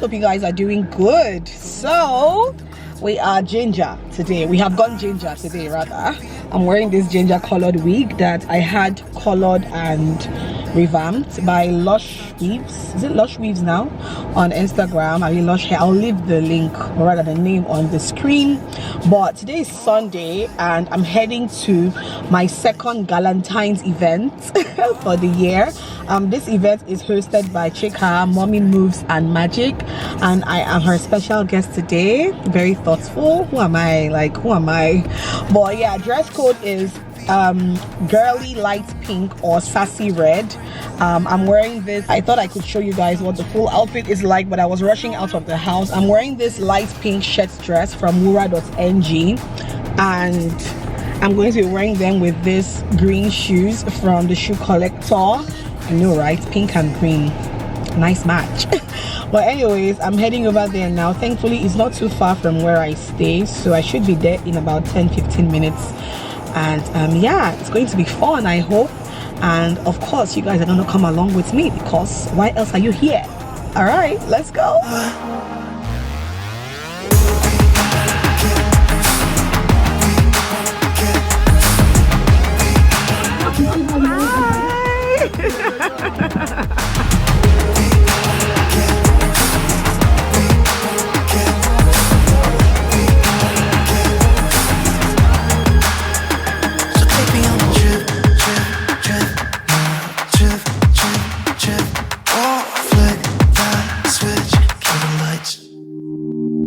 Hope you guys are doing good. So we are ginger today. We have gone ginger today rather. I'm wearing this ginger colored wig that I had colored and revamped by Lush Weaves. Is it Lush Weaves now on Instagram? I mean Lush Hair. I'll leave the link or rather the name on the screen. But today is Sunday and I'm heading to my second Galentine's event for the year. This event is hosted by Chika, Mommy Moves and Magic, and I am her special guest today. Very thoughtful. Who am I? But yeah, dress code is girly light pink or sassy red. I'm wearing this. I thought I could show you guys what the full outfit is like, but I was rushing out of the house. I'm wearing this light pink shirt dress from wura.ng, and I'm going to be wearing them with this green shoes from the Shoe Collector. I know, right? Pink and green, nice match. But anyways, I'm heading over there now. Thankfully it's not too far from where I stay, so I should be there in about 10-15 minutes. And yeah, it's going to be fun, I hope. And of course you guys are gonna come along with me, because why else are you here? All right, let's go.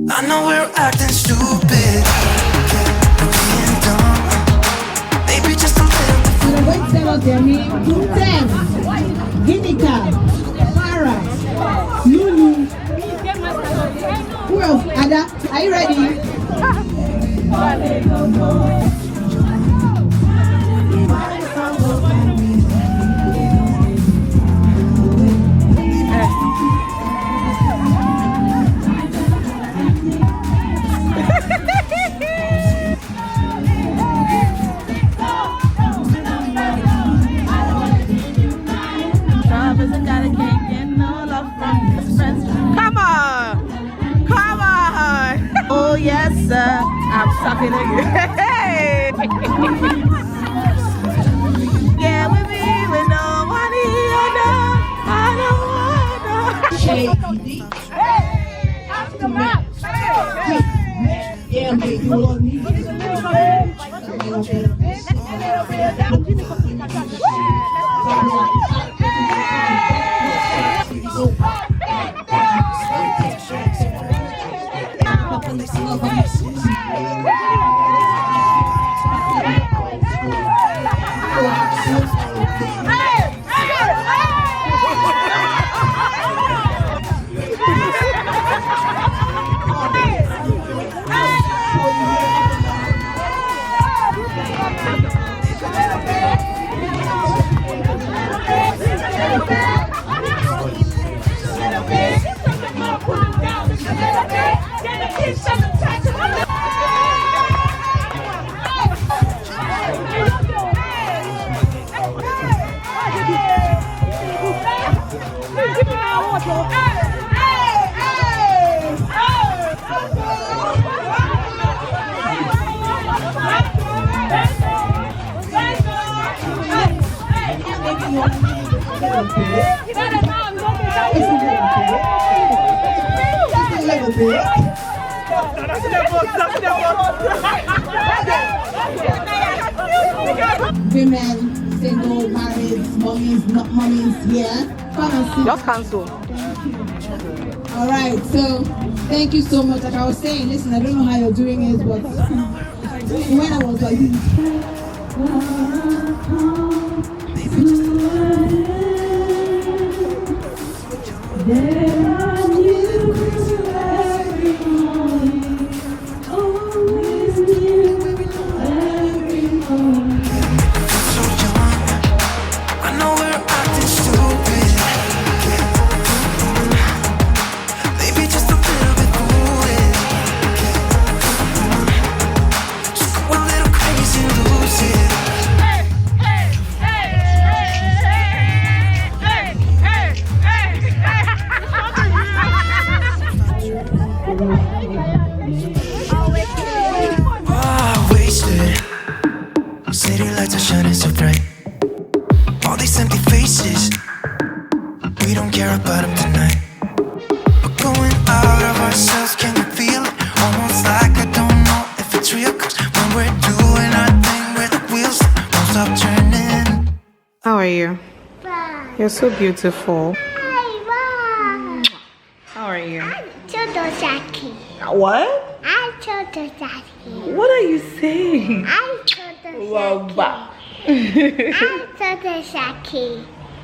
I know we're acting stupid, being dumb, maybe just a little bit. Wait, tell us their name. Tem, Ginika, Farah, Lulu. Who else? Ada, are you ready? Oh yes, sir. I'm sucking again. Yeah, with me with no money, I don't wanna. Hey, after that. Yeah, baby, you want me? Women, single, married, mummies, not mummies, yeah. Come and see. Just cancel. All right, so thank you so much. Like I was saying, listen, I don't know how you're doing it, but when I was like Ah, wasted. City lights are shining so bright. All these empty faces, we don't care about them tonight. We're going out of ourselves, can you feel it? Almost like I don't know if it's real. Cause when we're doing our thing, where the wheels won't stop turning. How are you? You're so beautiful. How are you? What? What are you saying?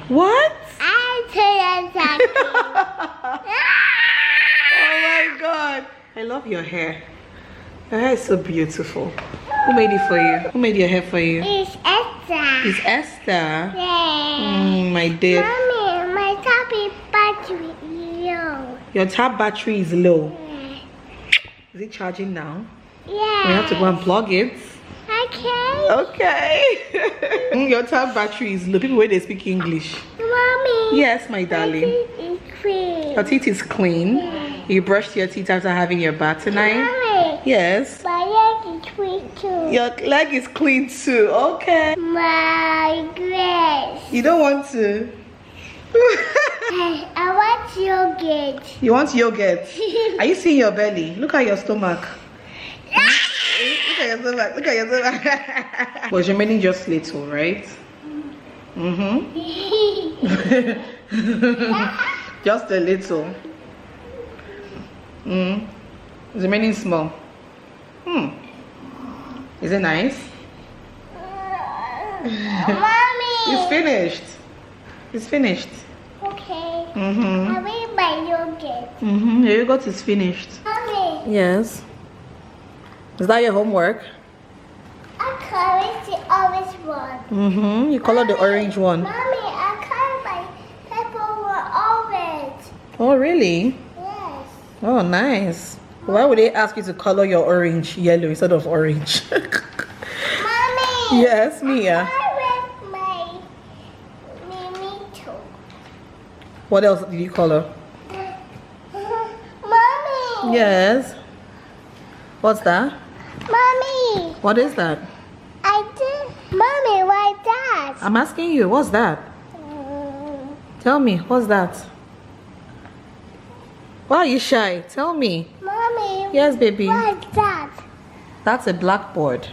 What? Oh my god. I love your hair. Your hair is so beautiful. Who made it for you? Who made your hair for you? It's Esther. It's Esther. Yeah. My dear. Mommy, my tabby battery is low. Your tab battery is low. Yeah. Is it charging now? Yeah. We have to go and plug it. Okay. Okay. Your tab battery is low. People where they speak English. Mommy. Yes, my darling. My teeth is clean. Your teeth is clean. Yeah. You brushed your teeth after having your bath tonight. Mommy. Yes. My leg is clean too. Your leg is clean too. Okay. My dress. You don't want to. I want yogurt. You want yogurt? Are you seeing your belly? Look at your stomach. Look at your stomach. Look at your stomach. Was remaining just little, right? Just a little. It's remaining small. Is it nice? Mommy. It's finished. It's finished. Okay. I will buy yogurt. Your yogurt is finished. Mommy. Yes. Is that your homework? I colored the orange one. You color the orange one. Mommy, I colored my purple one orange. Oh, really? Yes. Oh, nice. Why would they ask you to color your orange yellow instead of orange? Mommy. Yes, Mia. I colored my Mimi too. What else did you color? Mommy. Yes. What's that? Mommy. What is that? I did. Mommy, why that? I'm asking you, what's that? Tell me, what's that? Why are you shy? Tell me. Mommy. Yes, baby. Why that? That's a blackboard.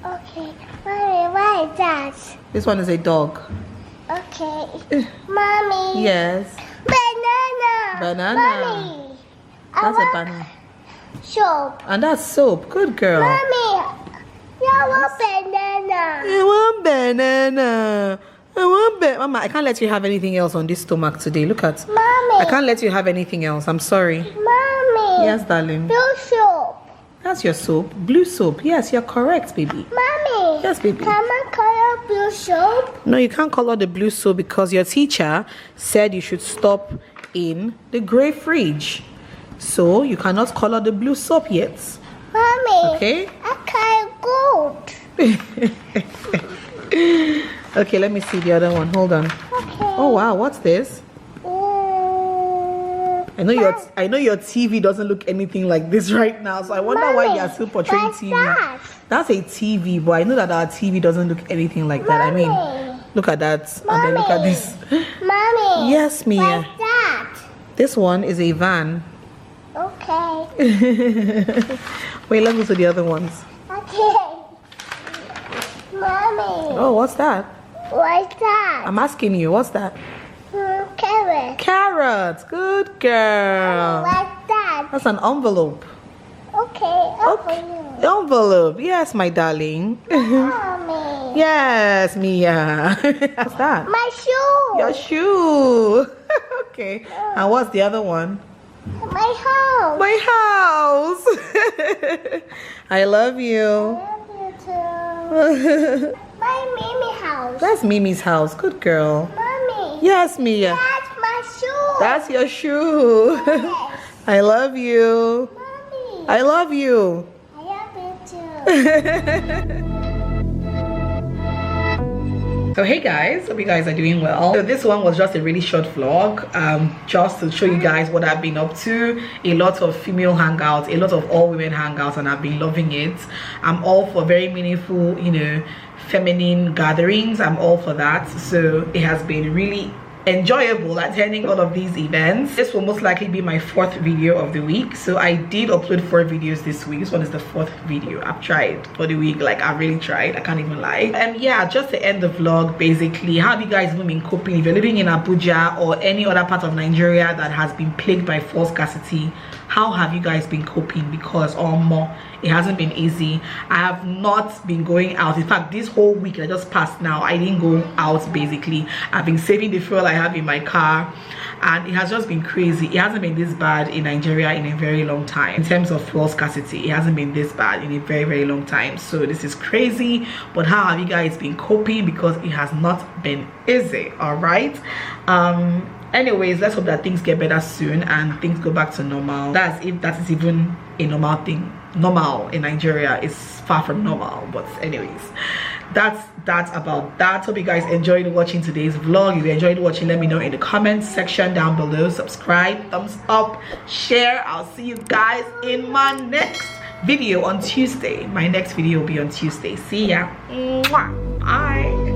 Okay. Mommy, why that? This one is a dog. Okay. Mommy. Yes. Banana. Banana. Mommy. That's a banana. Soap. And that's soap. Good girl. Mommy. You want banana. I want banana. I want Mama, I can't let you have anything else on this stomach today. Look at. Mommy. I can't let you have anything else. I'm sorry. Mommy. Yes, darling. Blue soap. That's your soap. Blue soap. Yes, you're correct, baby. Mommy. Yes, baby. Can I color blue soap? No, you can't color the blue soap because your teacher said you should stop in the gray fridge. So you cannot color the blue soap yet. Mommy. Okay? I color gold. Okay, let me see the other one. Hold on. Okay. Oh wow, what's this? I know your TV doesn't look anything like this right now, so I wonder why Mommy, you are still portraying what's TV. that? That's a TV, but I know that our TV doesn't look anything like that. I mean, Mommy. look at that, and then look at this. Mommy. Yes, Mia. What's that? This one is a van. Okay. Wait, let's go to the other ones. Okay. Mommy. Oh, what's that? What's that? I'm asking you, what's that? Carrot. Carrots. Good girl. What's that? That's an envelope. Okay. Okay. Envelope. Yes, my darling. Mommy. Yes, Mia. What's that? My shoe. Your shoe. Okay. And what's the other one? My house. My house. I love you. Love you too. My Mimi house. That's Mimi's house. Good girl. Mommy. Yes, Mia. That's my shoe. That's your shoe. Yes. I love you. Mommy. I love you. I love you too. So hey guys, hope you guys are doing well. So this one was just a really short vlog, just to show you guys what I've been up to. A lot of female hangouts, a lot of all women hangouts, and I've been loving it. I'm all for very meaningful, you know, feminine gatherings. I'm all for that. So it has been really enjoyable attending all of these events. This will most likely be my 4th video of the week. So I did upload 4 videos this week. This one is the 4th video. I've tried for the week, like I really tried, I can't even lie. And yeah, just to end the vlog, basically, how have you guys been coping? If you're living in Abuja or any other part of Nigeria that has been plagued by fuel scarcity, how have you guys been coping? Because it hasn't been easy. I have not been going out. In fact, this whole week that just passed now, I didn't go out. Basically, I've been saving the fuel I have in my car, and it has just been crazy. It hasn't been this bad in Nigeria in a very long time. In terms of fuel scarcity, it hasn't been this bad in a very long time. So this is crazy. But how have you guys been coping? Because it has not been easy. All right. Anyways, let's hope that things get better soon and things go back to normal. That's if that is even a normal thing. Normal in Nigeria is far from normal. But anyways, that's about that. Hope you guys enjoyed watching today's vlog. If you enjoyed watching, let me know in the comments section down below. Subscribe, thumbs up, share. I'll see you guys in my next video on Tuesday. My next video will be on Tuesday. See ya. Mwah. Bye.